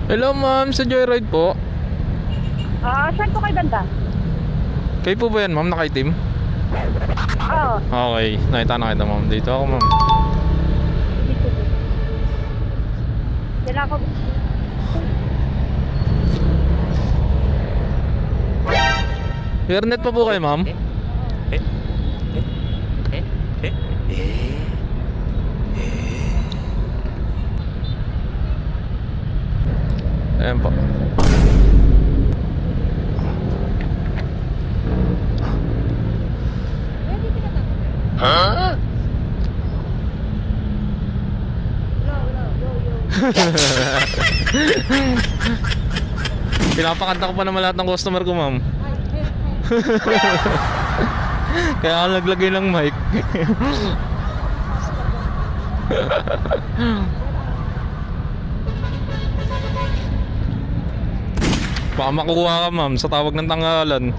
Hello ma'am, sa Joyride po. Saan po kayo banda? Kayo po ba yan ma'am, nakaitim? Oo. Okay, nakita na kita ma'am. Dito ako ma'am. Dito. Dala ko. Hairnet pa po kayo ma'am? Ayan po. Huh? Pinapakanta ko pa naman lahat ng customer ko ma'am. Kaya ako naglagay ng mic. Baka makukuha ka ma'am sa tawag ng tanggalan.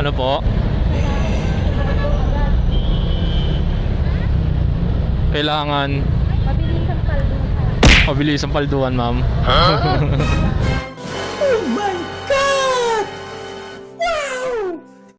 Ano po? Kailangan Mabilis ang paldo. mabilis ang palduan ma'am. Oh my